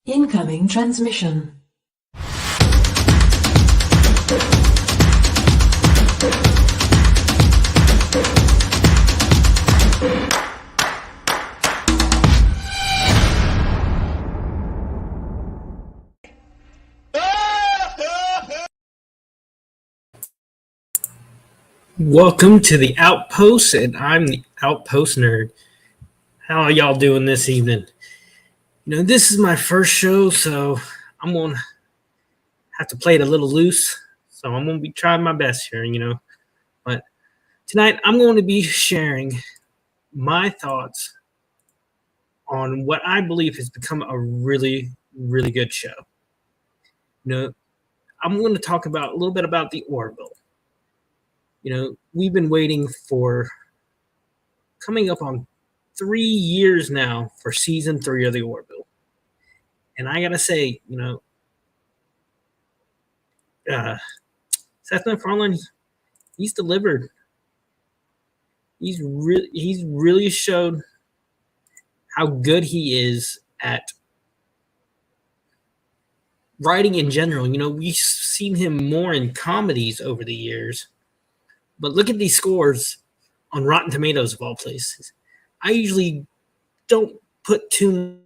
Incoming transmission. Welcome to the Outpost, and I'm the Outpost nerd. How are y'all doing this evening? This is my first show, so I'm going to have to play it a little loose. So I'm going to be trying my best here. But tonight I'm going to be sharing my thoughts on what I believe has become a really, really good show. I'm going to talk about a little bit about the Orville. We've been waiting for coming up on 3 years now for season 3 of the Orville. And I gotta say, Seth MacFarlane, he's delivered. He's really showed how good he is at writing in general. We've seen him more in comedies over the years, but look at these scores on Rotten Tomatoes of all places. I usually don't put too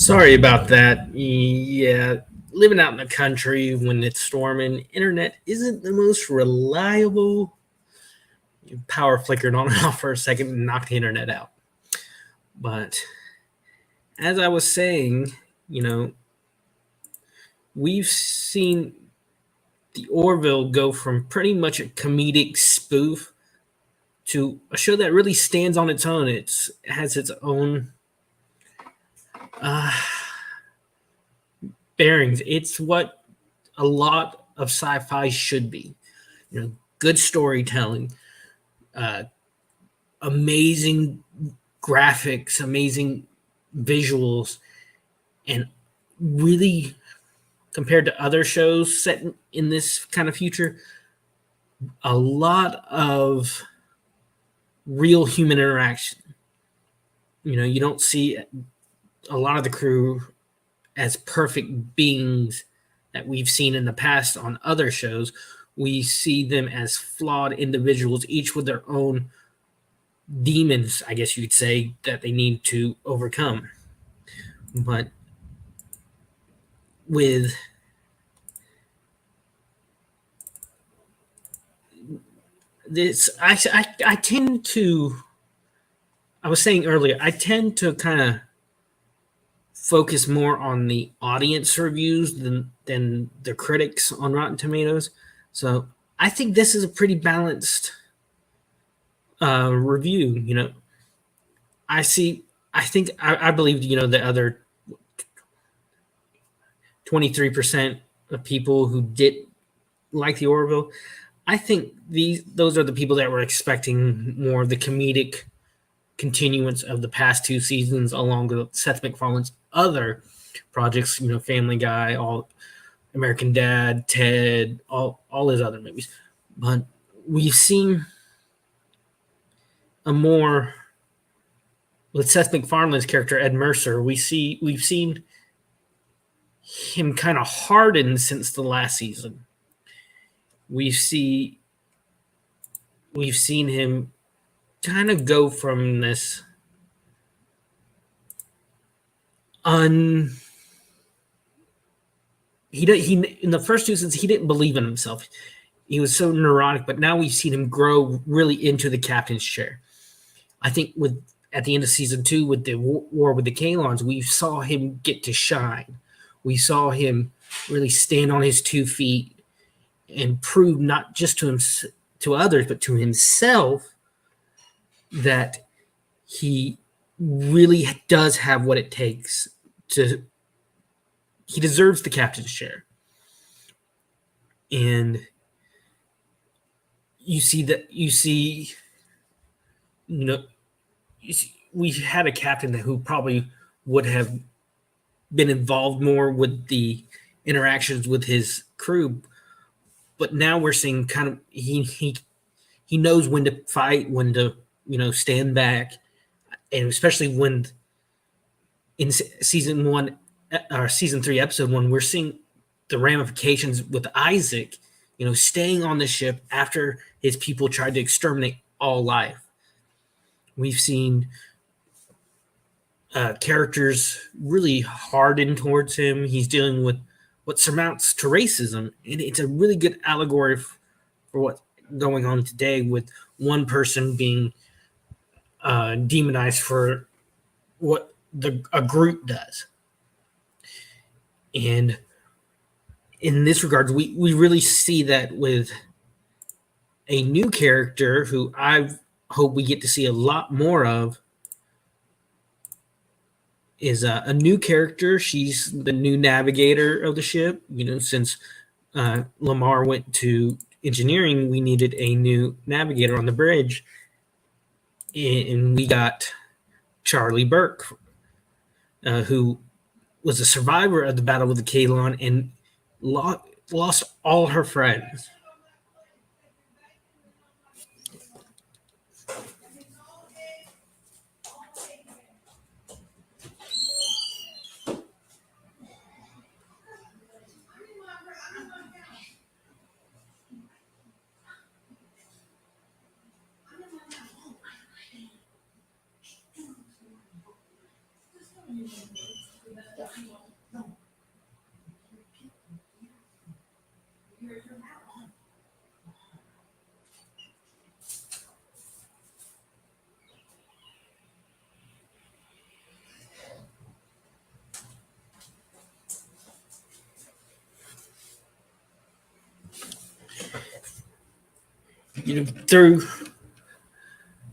Sorry about that. Yeah, living out in the country when it's storming, internet isn't the most reliable. Power flickered on and off for a second and knocked the internet out. But as I was saying, you know, we've seen the Orville go from pretty much a comedic spoof to a show that really stands on its own. It has its own uh, bearings. It's what a lot of sci-fi should be. Good storytelling, uh, amazing graphics, amazing visuals, and really compared to other shows set in this kind of future, a lot of real human interaction. You don't see a lot of the crew as perfect beings that we've seen in the past on other shows. We see them as flawed individuals, each with their own demons, I guess you could say, that they need to overcome. But with this, I tend to, I was saying earlier, I tend to kind of focus more on the audience reviews than the critics on Rotten Tomatoes. So I think this is a pretty balanced review. I believe the other 23% of people who did like the Orville. I think those are the people that were expecting more of the comedic continuance of the past two seasons, along with Seth MacFarlane's other projects. Family Guy, all American Dad, Ted, all his other movies. But we've seen a more with Seth MacFarlane's character Ed Mercer. We've seen him kind of harden since the last season. We've seen him kind of go from this he in the first two seasons he didn't believe in himself. He was so neurotic, but now we've seen him grow really into the captain's chair. I think at the end of season 2 with the war with the Kalons, we saw him get to shine. We saw him really stand on his 2 feet and prove not just to others, but to himself that he really does have what it takes to. He deserves the captain's chair. And we had a captain who probably would have been involved more with the interactions with his crew, but now we're seeing kind of he knows when to fight, when to stand back, and especially when in season 1 or season 3 episode 1 we're seeing the ramifications with Isaac, staying on the ship after his people tried to exterminate all life. We've seen characters really harden towards him. He's dealing with what surmounts to racism, and it's a really good allegory for what's going on today, with one person being demonized for what a group does. And in this regard, we really see that with a new character who I hope we get to see a lot more of. Is a new character. She's the new navigator of the ship. Since Lamar went to engineering, we needed a new navigator on the bridge, and we got Charlie Burke, who was a survivor of the battle with the Kalon and lost all her friends.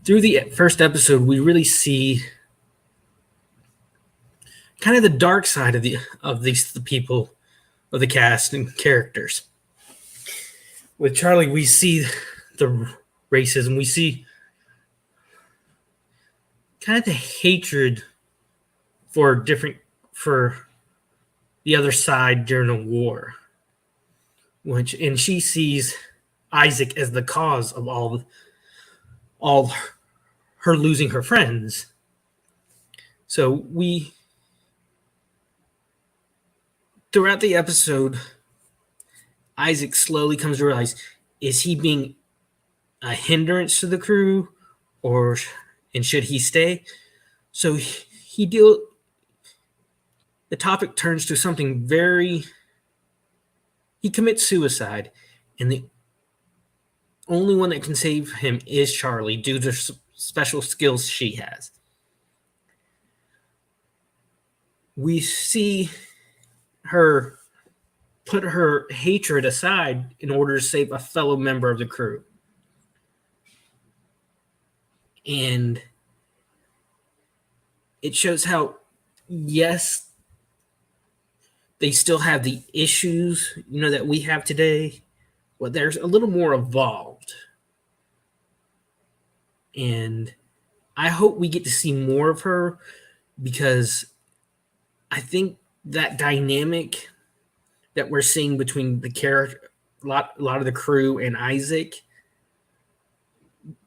Through the first episode, we really see kind of the dark side of the people of the cast and characters. With Charlie, we see the racism. We see kind of the hatred for the other side during a war. And she sees Isaac as the cause of all her losing her friends. So throughout the episode, Isaac slowly comes to realize, is he being a hindrance to the crew, and should he stay? So the topic turns to something he commits suicide, and the only one that can save him is Charlie due to special skills she has. We see her put her hatred aside in order to save a fellow member of the crew. And it shows how, yes, they still have the issues, that we have today, but they're a little more evolved. And I hope we get to see more of her, because I think that dynamic that we're seeing between the character, a lot of the crew, and Isaac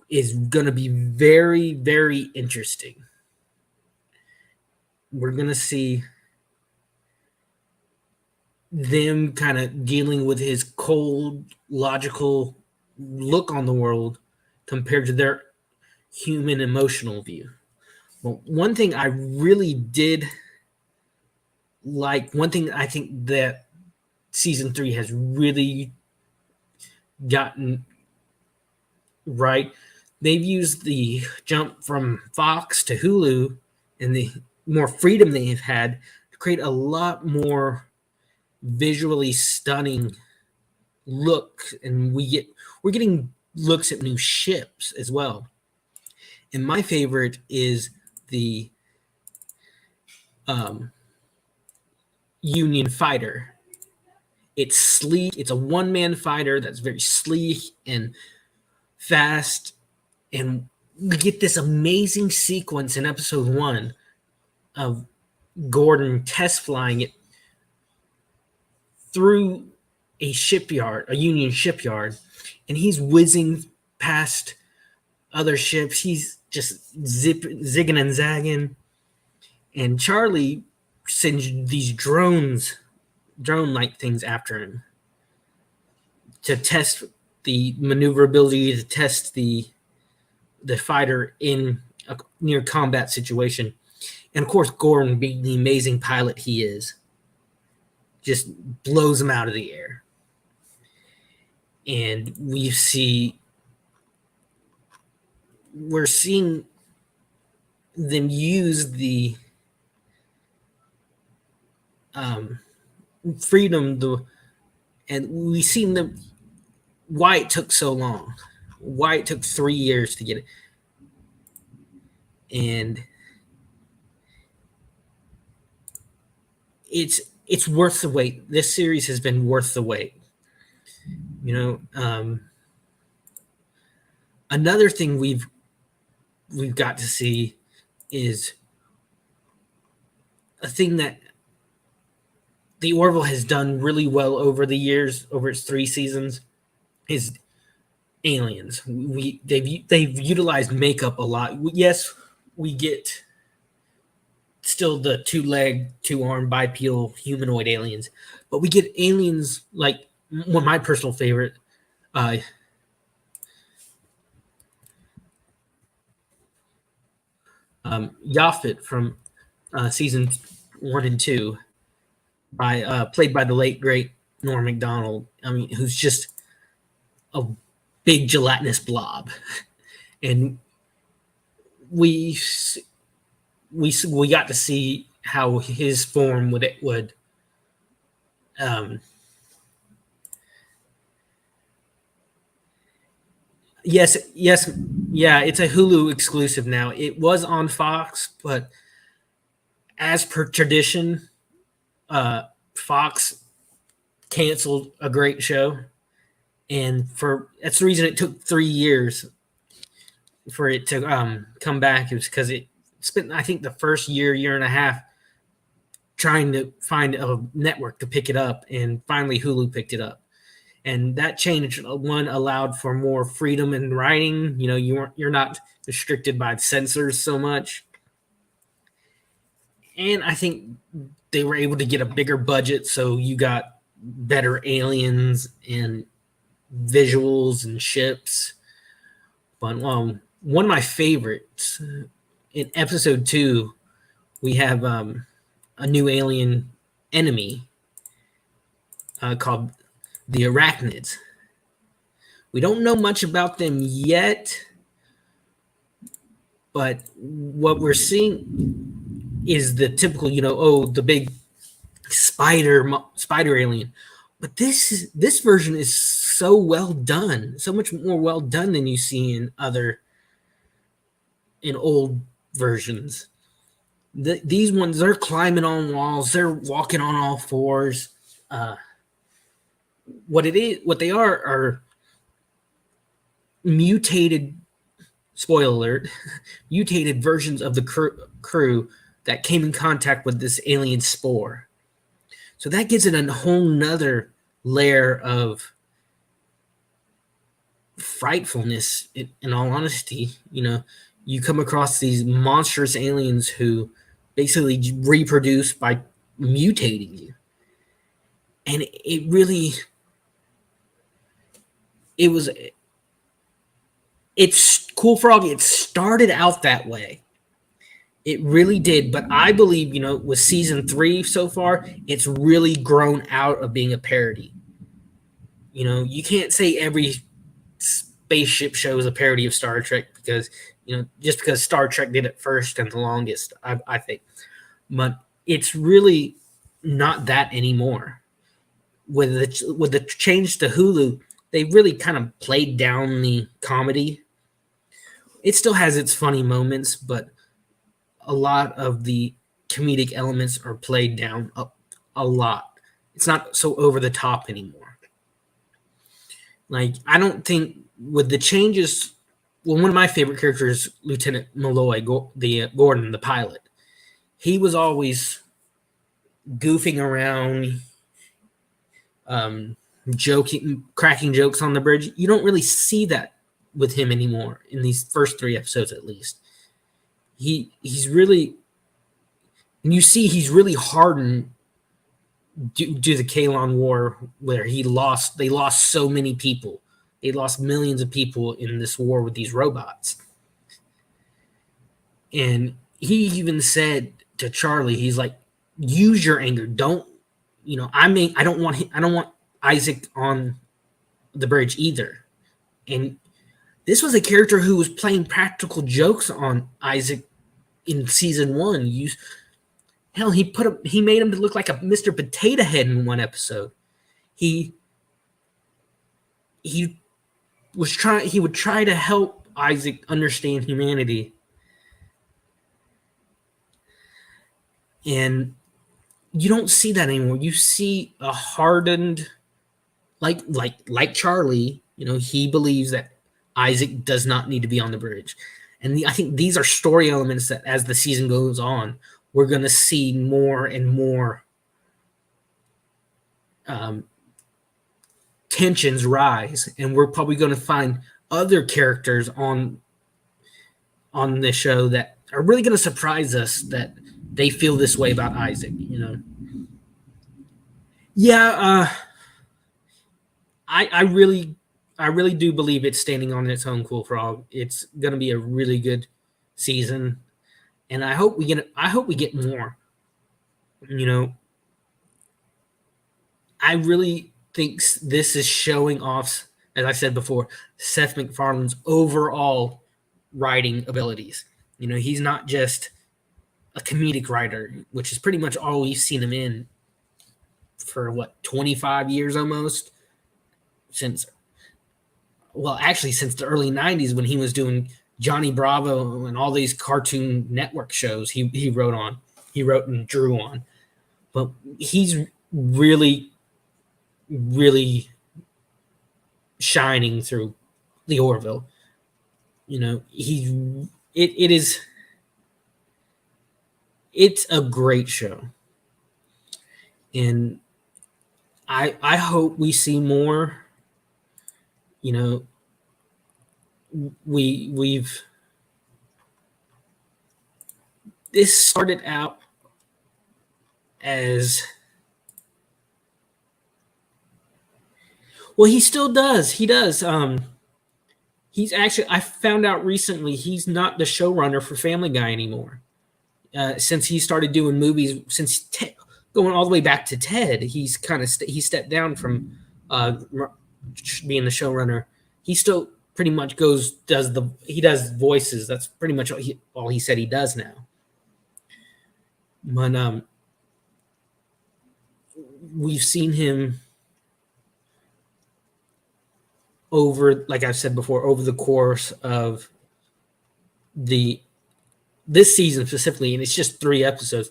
is going to be very, very interesting. We're going to see them kind of dealing with his cold, logical look on the world compared to their human, emotional view. Well, one thing I really did like, one thing I think that season 3 has really gotten right, they've used the jump from Fox to Hulu and the more freedom they've had to create a lot more visually stunning look, and we're getting looks at new ships as well. And my favorite is the Union fighter. It's sleek. It's a one-man fighter that's very sleek and fast. And we get this amazing sequence in episode 1 of Gordon test flying it through a Union shipyard, and he's whizzing past other ships. He's just zigging and zagging. And Charlie sends these drone-like things after him to test the maneuverability, to test the fighter in a near combat situation. And of course, Gordon, being the amazing pilot he is, just blows him out of the air. And we're seeing them use the freedom, and we've seen them why it took so long, why it took 3 years to get it. And it's worth the wait. This series has been worth the wait. Another thing we've got to see is a thing that the Orville has done really well over the years, over its 3 seasons, is aliens. They've utilized makeup a lot. Yes, we get still the 2-leg, 2-arm, bipedal humanoid aliens, but we get aliens like one of my personal favorite, Yaphet from season 1 and 2 by played by the late great Norm Macdonald. I mean, who's just a big gelatinous blob, and we got to see how his form would yes, yeah, it's a Hulu exclusive now. It was on Fox, but as per tradition, Fox canceled a great show, and that's the reason it took 3 years for it to come back. It was because it spent, I think, the first year and a half trying to find a network to pick it up, and finally Hulu picked it up. And that change, one, allowed for more freedom in writing. You know, you're not restricted by censors so much. And I think they were able to get a bigger budget, so you got better aliens and visuals and ships. But one of my favorites, in episode 2, we have a new alien enemy called the Arachnids. We don't know much about them yet, but what we're seeing is the typical, the big spider alien. But this version is so well done, so much more well done than you see in old versions. These ones, they're climbing on walls, they're walking on all fours. What they are mutated, spoiler alert, mutated versions of the crew that came in contact with this alien spore. So that gives it a whole nother layer of frightfulness. In all honesty, you come across these monstrous aliens who basically reproduce by mutating you. And it's Cool Frog. It started out that way. It really did. But I believe, with season 3 so far, it's really grown out of being a parody. You can't say every spaceship show is a parody of Star Trek because, just because Star Trek did it first and the longest, I think. But it's really not that anymore. With the change to Hulu, they really kind of played down the comedy. It still has its funny moments, but a lot of the comedic elements are played down a lot. It's not so over the top anymore. Like, I don't think with the changes, one of my favorite characters, Lieutenant Malloy, Gordon, the pilot, he was always goofing around, joking, cracking jokes on the bridge. You don't really see that with him anymore in these first 3 episodes, at least. He's really, and you see he's really hardened due to the Kalon War, where they lost so many people. They lost millions of people in this war with these robots. And he even said to Charlie, he's like, use your anger. Don't, I don't want Isaac on the bridge either. And this was a character who was playing practical jokes on Isaac in season 1. Hell, he made him look like a Mr. Potato Head in one episode. He would try to help Isaac understand humanity. And you don't see that anymore. You see a hardened, like Charlie, he believes that Isaac does not need to be on the bridge. And I think these are story elements that, as the season goes on, we're going to see more and more tensions rise, and we're probably going to find other characters on the show that are really going to surprise us that they feel this way about Isaac. Yeah, I really do believe it's standing on its own, Cool Frog. It's going to be a really good season, and I hope we get more. You know, I really think this is showing off, as I said before, Seth MacFarlane's overall writing abilities. You know, he's not just a comedic writer, which is pretty much all we've seen him in for 25 years almost, since since the early 90s when he was doing Johnny Bravo and all these Cartoon Network shows he wrote and drew on. But he's really, really shining through the Orville. You know, it's a great show. And I hope we see more. You know, we've this started out as well. He still does. He does. He's actually. I found out recently he's not the showrunner for Family Guy anymore. Since he started doing movies, going all the way back to Ted, he's kind of he stepped down from being the showrunner. He still pretty much does voices. That's pretty much all he said he does now. But we've seen him over, like I've said before, over the course of this season specifically, and it's just 3 episodes,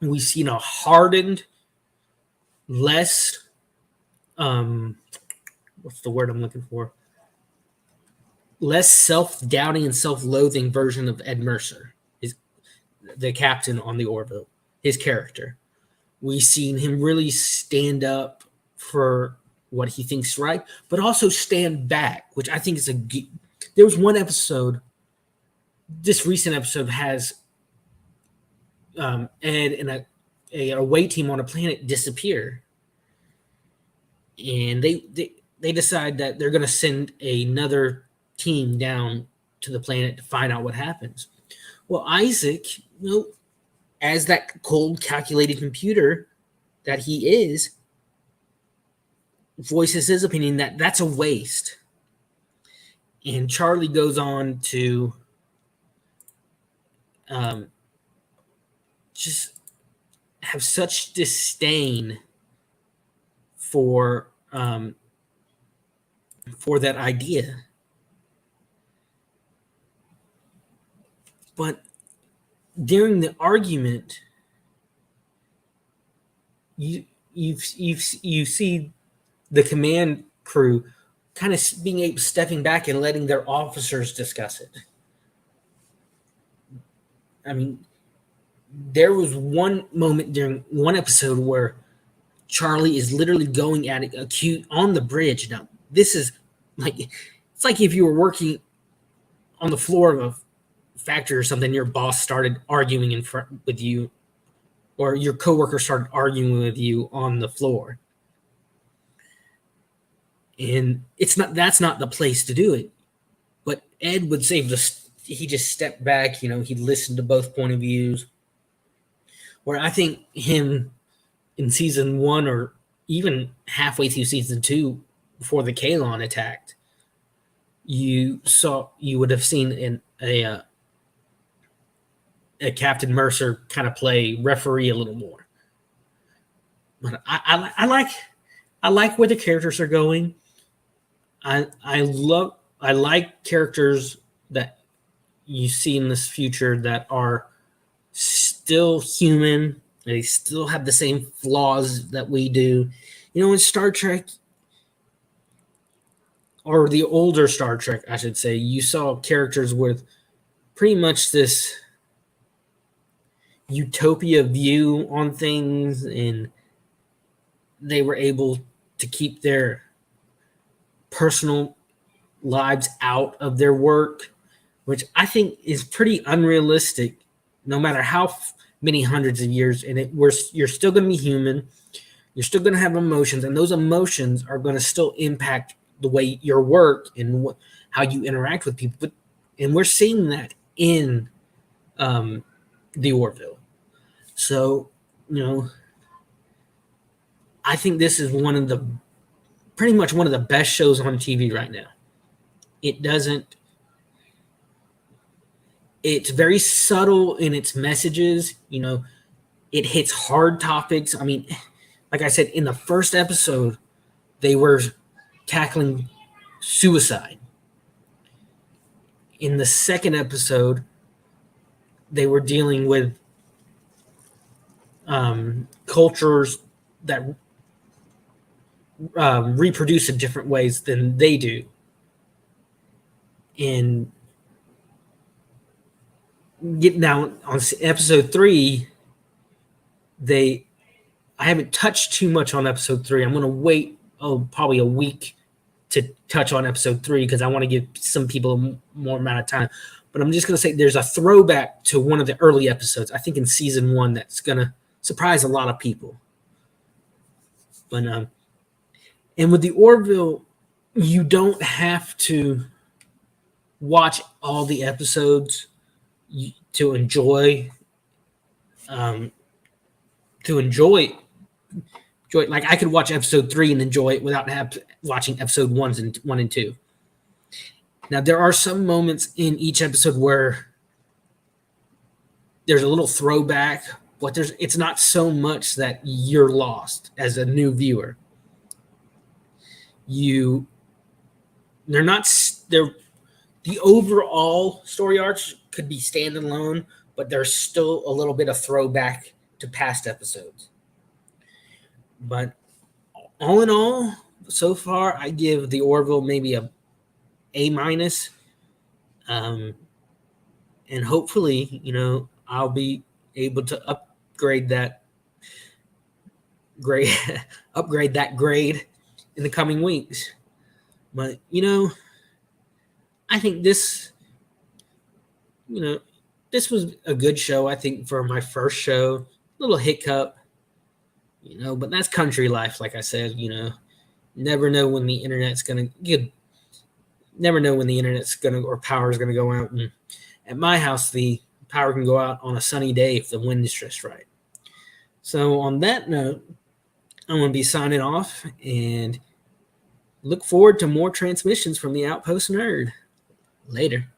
we've seen a hardened, less what's the word I'm looking for? Less self-doubting and self-loathing version of Ed Mercer, the captain on the Orville, his character. We've seen him really stand up for what he thinks right, but also stand back, which I think is there was one episode, this recent episode has Ed and a away team on a planet disappear. And they decide that they're going to send another team down to the planet to find out what happens. Well, Isaac, as that cold, calculated computer that he is, voices his opinion that that's a waste. And Charlie goes on to just have such disdain for that idea. But during the argument, you see the command crew kind of stepping back and letting their officers discuss it. I mean, there was one moment during one episode where Charlie is literally going at it acute on the bridge. Now, this is it's like if you were working on the floor of a factory or something, your boss started arguing in front with you, or your coworker started arguing with you on the floor. And that's not the place to do it. But Ed would say he just stepped back, he listened to both point of views. Where I think him in season 1 or even halfway through season 2 before the Kalon attacked, you would have seen a Captain Mercer kind of play referee a little more. But I like where the characters are going. I like characters that you see in this future that are still human. They still have the same flaws that we do. In Star Trek, or the older Star Trek, I should say, you saw characters with pretty much this utopia view on things, and they were able to keep their personal lives out of their work, which I think is pretty unrealistic, no matter how many hundreds of years. And you're still going to be human. You're still going to have emotions, and those emotions are going to still impact the way your work and how you interact with people. And we're seeing that in the Orville. So you know, I think this is pretty much one of the best shows on TV right now. It's very subtle in its messages. It hits hard topics. I mean, like I said, in the first episode, they were tackling suicide. In the second episode, they were dealing with cultures that reproduce in different ways than they do. And now on episode 3, I haven't touched too much on episode 3. I'm going to wait probably a week to touch on episode 3 because I want to give some people more amount of time. But I'm just going to say there's a throwback to one of the early episodes, I think in season 1, that's going to surprise a lot of people. But and with the Orville, you don't have to watch all the episodes to enjoy like I could watch episode 3 and enjoy it without watching episode 1 and 2. Now there are some moments in each episode where there's a little throwback, but it's not so much that you're lost as a new viewer. The overall story arcs could be standalone, but there's still a little bit of throwback to past episodes. But all in all, so far, I give the Orville maybe a A-. And hopefully, I'll be able to upgrade that grade in the coming weeks. But, I think this was a good show, I think, for my first show. Little hiccup, but that's country life, like I said, never know when the internet's going to or power is going to go out. And at my house, the power can go out on a sunny day if the wind is just right. So on that note, I'm going to be signing off and look forward to more transmissions from the Outpost Nerd. Later.